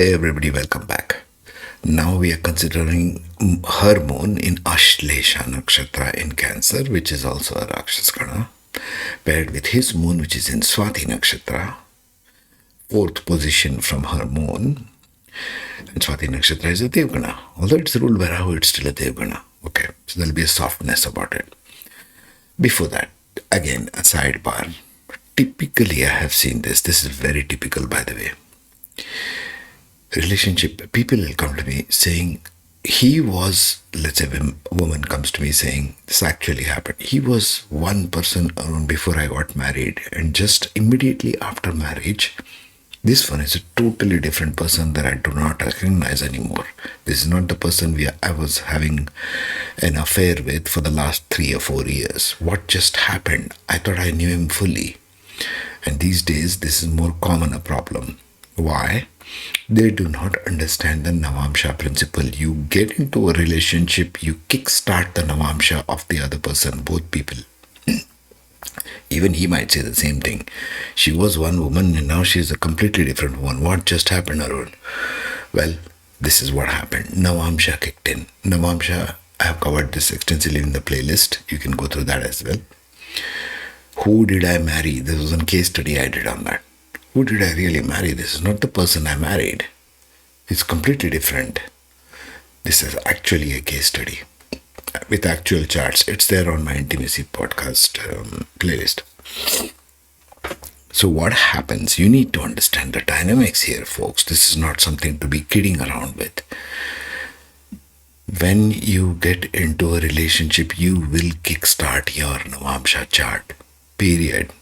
Hey everybody, welcome back. Now we are considering her moon in Ashlesha Nakshatra in Cancer, which is also a Rakshasa Gana, paired with his moon, which is in Swati Nakshatra, fourth position from her moon. And Swati Nakshatra is a Devgana. Although it's ruled by Rahu, it's still a Devgana. Okay, so there'll be a softness about it. Before that, again, a sidebar. Typically, I have seen this. This is very typical, by the way. Relationship, people will come to me saying, he was, let's say, a woman comes to me saying, this actually happened. He was one person around before I got married, and just immediately after marriage, this one is a totally different person that I do not recognize anymore. This is not the person I was having an affair with for the last 3 or 4 years. What just happened? I thought I knew him fully. And these days, this is more common a problem. Why? They do not understand the Navamsha principle. You get into a relationship, you kickstart the Navamsha of the other person, both people. Even he might say the same thing. She was one woman and now she is a completely different woman. What just happened, Arun? Well, this is what happened. Navamsha kicked in. Navamsha, I have covered this extensively in the playlist. You can go through that as well. Who did I marry? This was a case study I did on that. Who did I really marry? This is not the person I married. It's completely different. This is actually a case study with actual charts. It's there on my intimacy podcast playlist. So what happens? You need to understand the dynamics here, folks. This is not something to be kidding around with. When you get into a relationship, you will kickstart your Navamsha chart. Period.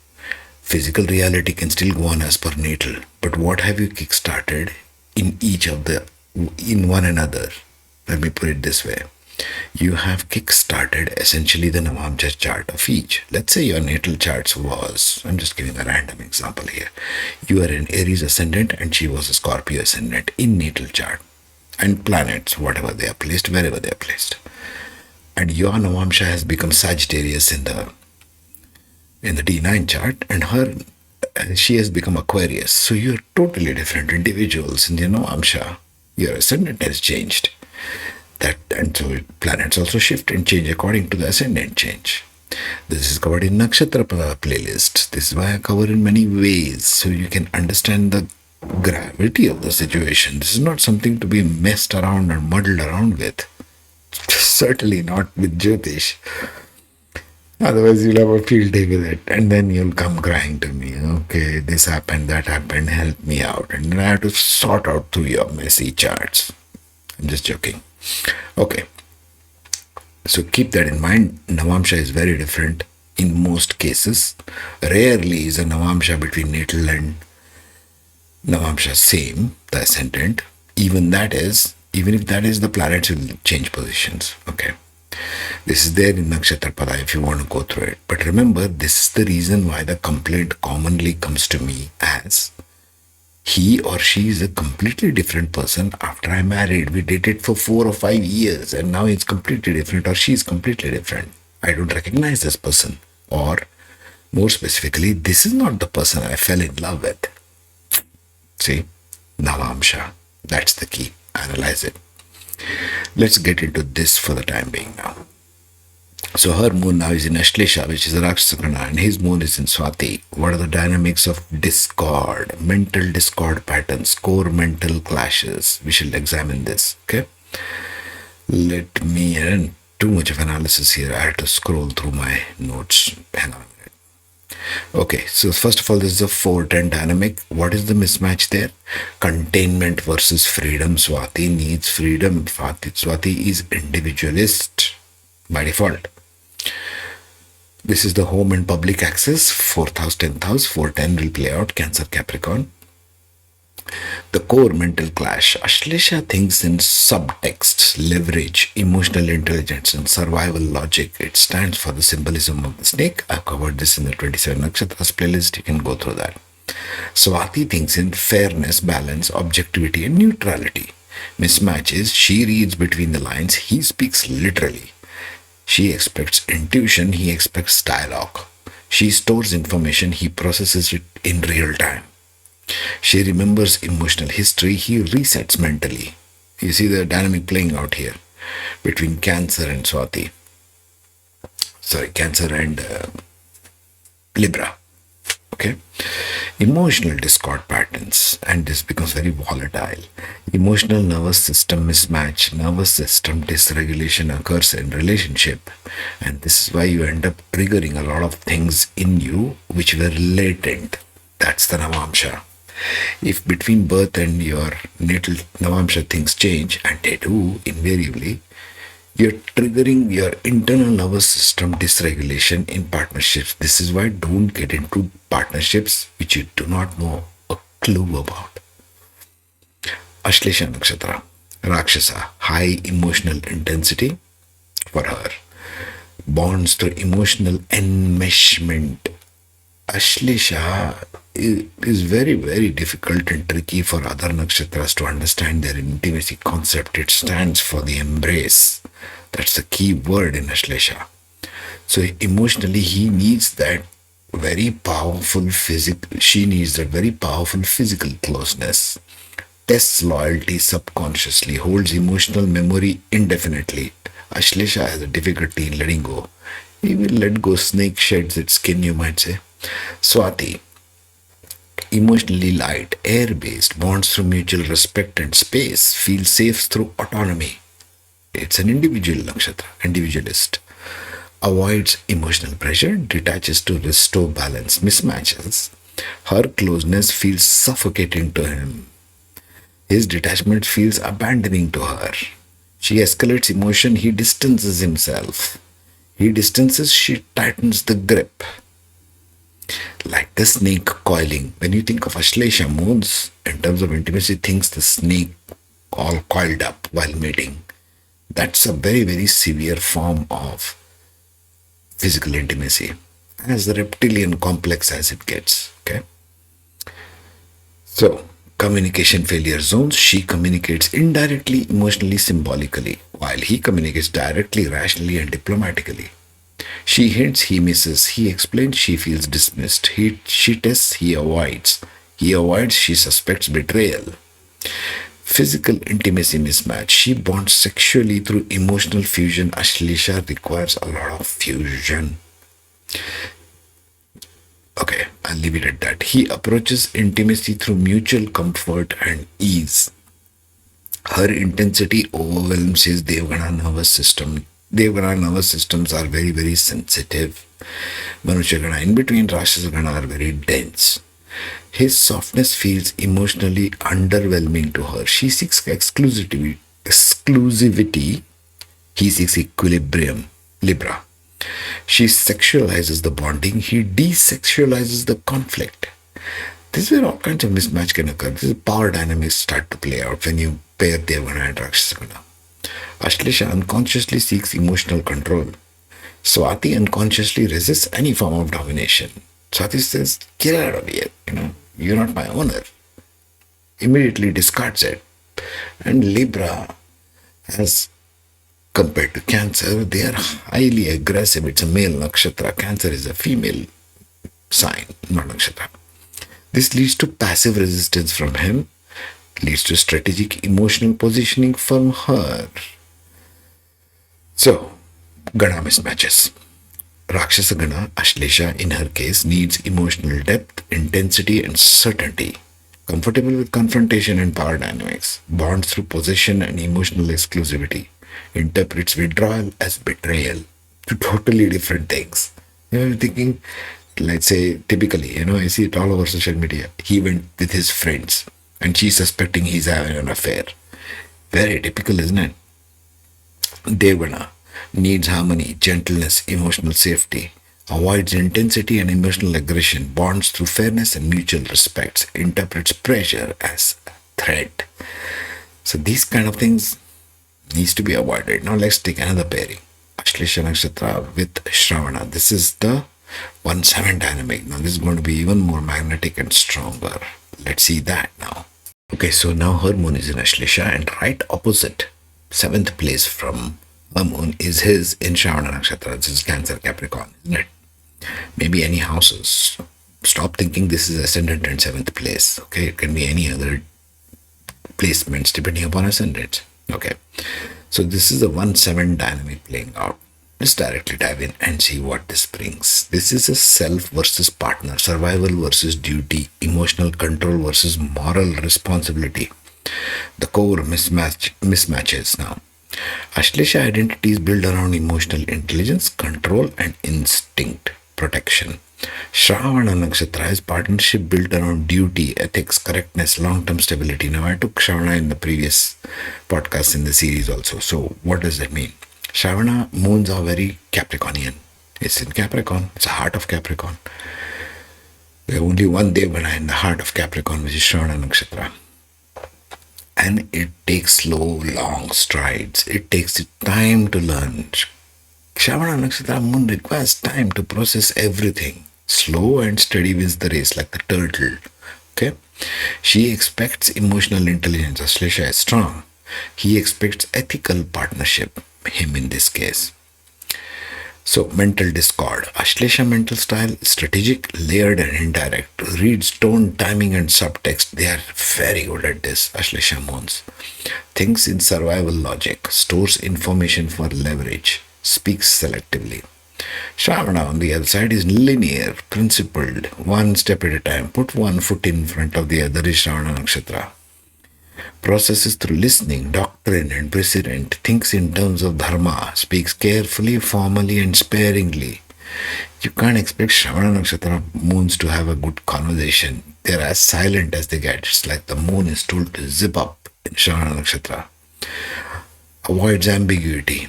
Physical reality can still go on as per natal, but what have you kickstarted in one another? Let me put it this way. You have kickstarted essentially the Navamsha chart of each. Let's say your natal charts was, I'm just giving a random example here. You are an Aries ascendant and she was a Scorpio ascendant in natal chart. And planets, whatever they are placed, wherever they are placed. And your Navamsha has become Sagittarius in the D9 chart, and she has become Aquarius. So you're totally different individuals in your Navamsha. Your ascendant has changed. And so planets also shift and change according to the ascendant change. This is covered in Nakshatra playlist. This is why I cover in many ways, so you can understand the gravity of the situation. This is not something to be messed around or muddled around with. Certainly not with Jyotish. Otherwise, you'll have a field day with it. And then you'll come crying to me, okay, this happened, that happened, help me out. And then I have to sort out through your messy charts. I'm just joking. Okay. So keep that in mind. Navamsha is very different in most cases. Rarely is a Navamsha between natal and Navamsha same, the ascendant. Even if that is, the planets will change positions. Okay. This is there in Nakshatra Pada if you want to go through it. But remember, this is the reason why the complaint commonly comes to me as he or she is a completely different person after I married. We dated for 4 or 5 years and now it's completely different, or she's completely different. I don't recognize this person. Or more specifically, this is not the person I fell in love with. See? Navamsha. That's the key. Analyze it. Let's get into this for the time being now. So her moon now is in Ashlesha, which is a Rakshasa Gana, and his moon is in Swati. What are the dynamics of discord, mental discord patterns, core mental clashes? We shall examine this, okay? Let me, and too much of analysis here. I had to scroll through my notes. Hang on a minute. Okay, so first of all, this is a 4-10 dynamic. What is the mismatch there? Containment versus freedom. Swati needs freedom. Swati is individualist by default. This is the home and public access. 4th house, 10th house. 410 will play out. Cancer, Capricorn. The core mental clash. Ashlesha thinks in subtexts, leverage, emotional intelligence, and survival logic. It stands for the symbolism of the snake. I've covered this in the 27 Nakshatras playlist. You can go through that. Swati thinks in fairness, balance, objectivity, and neutrality. Mismatch is she reads between the lines, he speaks literally. She expects intuition, he expects dialogue. She stores information, he processes it in real time. She remembers emotional history. He resets mentally. You see the dynamic playing out here between Cancer and Swati. Sorry, Cancer and Libra. Okay. Emotional discord patterns, and this becomes very volatile. Emotional nervous system mismatch, nervous system dysregulation occurs in relationship, and this is why you end up triggering a lot of things in you which were latent. That's the Navamsha. If between birth and your natal Navamsha things change, and they do invariably, you're triggering your internal nervous system dysregulation in partnerships. This is why don't get into partnerships which you do not know a clue about. Ashlesha Nakshatra, Rakshasa, high emotional intensity for her. Bonds through emotional enmeshment. Ashlesha is very, very difficult and tricky for other nakshatras to understand their intimacy concept. It stands for the embrace. That's the key word in Ashlesha. So emotionally, he needs that very powerful physical, she needs that very powerful physical closeness. Tests loyalty subconsciously, holds emotional memory indefinitely. Ashlesha has a difficulty in letting go. He will let go, snake sheds its skin, you might say. Swati, emotionally light, air based, bonds through mutual respect and space, feels safe through autonomy. It's an individual nakshatra, individualist. Avoids emotional pressure, detaches to restore balance, mismatches. Her closeness feels suffocating to him. His detachment feels abandoning to her. She escalates emotion, he distances himself. He distances, she tightens the grip. Like the snake coiling. When you think of Ashlesha moons, in terms of intimacy, thinks the snake all coiled up while mating. That's a very, very severe form of physical intimacy. As the reptilian complex as it gets. Okay. So, communication failure zones. She communicates indirectly, emotionally, symbolically, while he communicates directly, rationally, and diplomatically. She hints, he misses. He explains, she feels dismissed. She tests, he avoids. He avoids, she suspects betrayal. Physical intimacy mismatch. She bonds sexually through emotional fusion. Ashlesha requires a lot of fusion. Okay, I'll leave it at that. He approaches intimacy through mutual comfort and ease. Her intensity overwhelms his Devgana nervous system. Devgana nervous systems are very, very sensitive. Manusha Gana, in between Rakshasa Gana, are very dense. His softness feels emotionally underwhelming to her. She seeks exclusivity. He seeks equilibrium. Libra. She sexualizes the bonding. He desexualizes the conflict. This is where all kinds of mismatch can occur. This is power dynamics start to play out when you pair Devgana and Rakshasagana. Ashlesha unconsciously seeks emotional control. Swati unconsciously resists any form of domination. Swati says, get out of here, you're not my owner. Immediately discards it. And Libra, as compared to Cancer, they are highly aggressive. It's a male nakshatra. Cancer is a female sign, not nakshatra. This leads to passive resistance from him, leads to strategic emotional positioning from her. So, Gana mismatches. Rakshasa Gana, Ashlesha, in her case, needs emotional depth, intensity, and certainty. Comfortable with confrontation and power dynamics, bonds through possession and emotional exclusivity, interprets withdrawal as betrayal. Two totally different things. You're thinking, let's say, typically, I see it all over social media. He went with his friends and she's suspecting he's having an affair. Very typical, isn't it? Devana needs harmony, gentleness, emotional safety, avoids intensity and emotional aggression, bonds through fairness and mutual respect, interprets pressure as threat. So these kind of things needs to be avoided. Now let's take another pairing. Ashlesha Nakshatra with Shravana. This is the 1-7 dynamic. Now this is going to be even more magnetic and stronger. Let's see that now. Okay, so now her moon is in Ashlesha and right opposite, 7th place from her moon is his in Shravana Nakshatra. This is Cancer Capricorn, isn't it? Maybe any houses. stop thinking this is ascendant and seventh place. Okay, it can be any other placements depending upon ascendant. Okay, so this is the 1-7 dynamic playing out. Let's directly dive in and see what this brings. This is a self versus partner, survival versus duty, emotional control versus moral responsibility. The core mismatches now. Ashlesha identity is built around emotional intelligence, control, and instinct protection. Shravana Nakshatra is partnership built around duty, ethics, correctness, long term stability. Now, I took Shravana in the previous podcast in the series also. So, what does that mean? Shravana moons are very Capricornian. It's in Capricorn, it's the heart of Capricorn. There's only one Deva in the heart of Capricorn, which is Shravana Nakshatra. And it takes slow, long strides. It takes time to learn. Shravana Nakshatra moon requires time to process everything. Slow and steady wins the race, like the turtle. Okay? She expects emotional intelligence. Ashlesha is strong. He expects ethical partnership, him in this case. So, mental discord. Ashlesha mental style, strategic, layered, and indirect. Reads tone, timing, and subtext. They are very good at this, Ashlesha moons. Thinks in survival logic. Stores information for leverage. Speaks selectively. Shravana, on the other side, is linear, principled, one step at a time. Put one foot in front of the other is Shravana Nakshatra. Processes through listening, doctrine, and precedent, thinks in terms of dharma, speaks carefully, formally, and sparingly. You can't expect Shravana Nakshatra moons to have a good conversation. They're as silent as they get. It's like the moon is told to zip up in Shravana Nakshatra. Avoids ambiguity.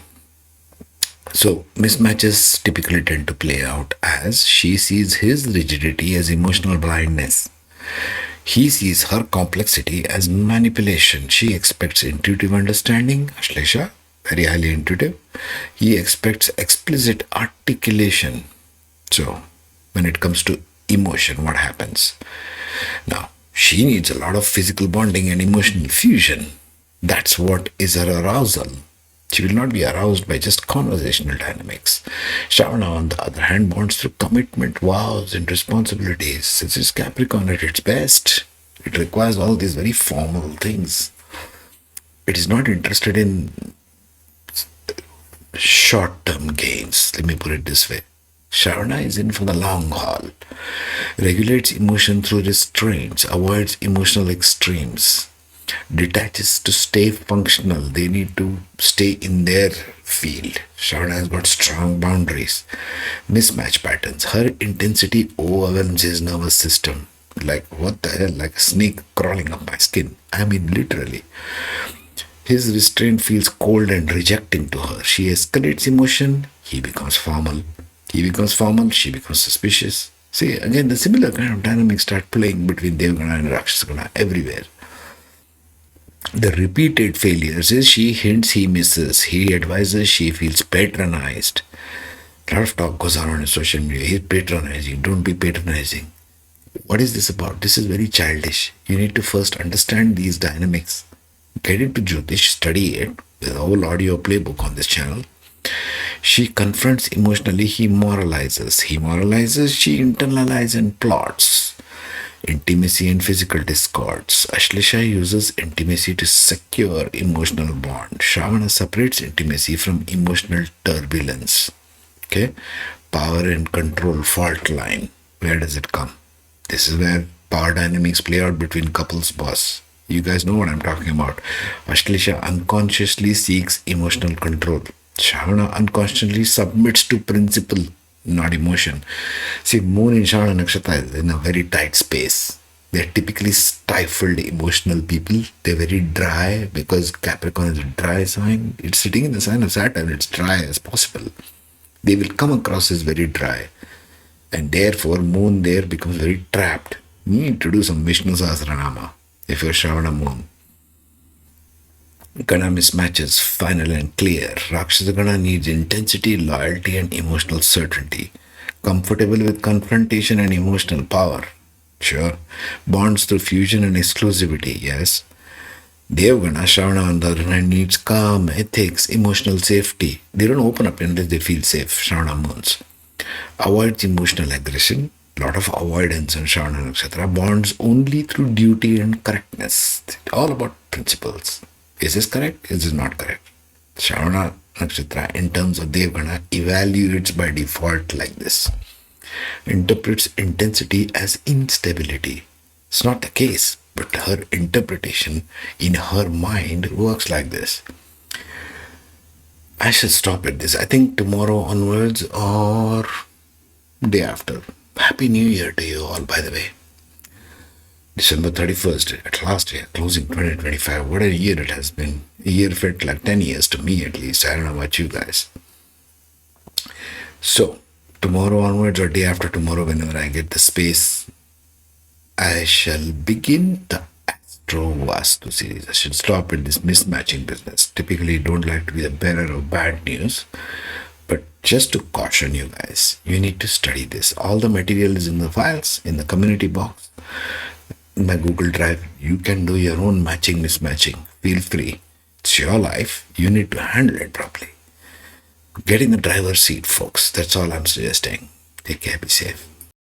So, mismatches typically tend to play out as she sees his rigidity as emotional blindness. He sees her complexity as manipulation. She expects intuitive understanding, Ashlesha, very highly intuitive. He expects explicit articulation. So, when it comes to emotion, what happens? Now, she needs a lot of physical bonding and emotional fusion. That's what is her arousal. She will not be aroused by just conversational dynamics. Shravana, on the other hand, bonds through commitment, vows, and responsibilities. This is Capricorn at its best. It requires all these very formal things. It is not interested in short term gains. Let me put it this way. Shravana is in for the long haul. Regulates emotion through restraints, avoids emotional extremes, detaches to stay functional. They need to stay in their field. Shravana has got strong boundaries. Mismatch patterns. Her intensity overwhelms his nervous system. Like, what the hell? Like a snake crawling up my skin. I mean, literally. His restraint feels cold and rejecting to her. She escalates emotion. He becomes formal. He becomes formal. She becomes suspicious. See, again, the similar kind of dynamics start playing between Devgana and Rakshasa everywhere. The repeated failures is she hints, he misses. He advises, she feels patronized. A lot of talk goes on social media. He's patronizing. Don't be patronizing. What is this about? This is very childish. You need to first understand these dynamics. Get into Jyotish, study it. There's a whole audio playbook on this channel. She confronts emotionally, he moralizes. He moralizes, she internalizes and plots. Intimacy and physical discords. Ashlesha uses intimacy to secure emotional bond. Shravana separates intimacy from emotional turbulence. Okay? Power and control fault line. Where does it come? This is where power dynamics play out between couples, boss. You guys know what I'm talking about. Ashlesha unconsciously seeks emotional control. Shravana unconsciously submits to principle, not emotion. See, moon in Shravana Nakshatra is in a very tight space. They're typically stifled emotional people. They're very dry because Capricorn is a dry sign. It's sitting in the sign of Saturn. It's dry as possible. They will come across as very dry. And therefore, moon there becomes very trapped. You need to do some Vishnu Sahasranama if you're Shravana moon. Gana mismatches, final and clear. Rakshasa Gana needs intensity, loyalty, and emotional certainty. Comfortable with confrontation and emotional power. Sure. Bonds through fusion and exclusivity. Yes. Devgana, Shravana on the other hand, needs calm, ethics, emotional safety. They don't open up unless they feel safe. Shravana moons. Avoids emotional aggression. lot of avoidance in Shravana Nakshatra, bonds only through duty and correctness. All about principles. Is this correct? Is this not correct? Shravana Nakshatra, in terms of Devgana, evaluates by default like this, interprets intensity as instability. It's not the case, but her interpretation in her mind works like this. I should stop at this. I think tomorrow onwards or day after. Happy New Year to you all, by the way. December 31st, at last year, closing 2025. What a year it has been. A year felt like 10 years to me at least. I don't know about you guys. So, tomorrow onwards or day after tomorrow, whenever I get the space, I shall begin the Astro Vastu series. I should stop at this mismatching business. Typically, don't like to be the bearer of bad news, but just to caution you guys, you need to study this. All the material is in the files, in the community box, in my Google Drive. You can do your own matching, mismatching. Feel free. It's your life. You need to handle it properly. Get in the driver's seat, folks. That's all I'm suggesting. Take care. Be safe.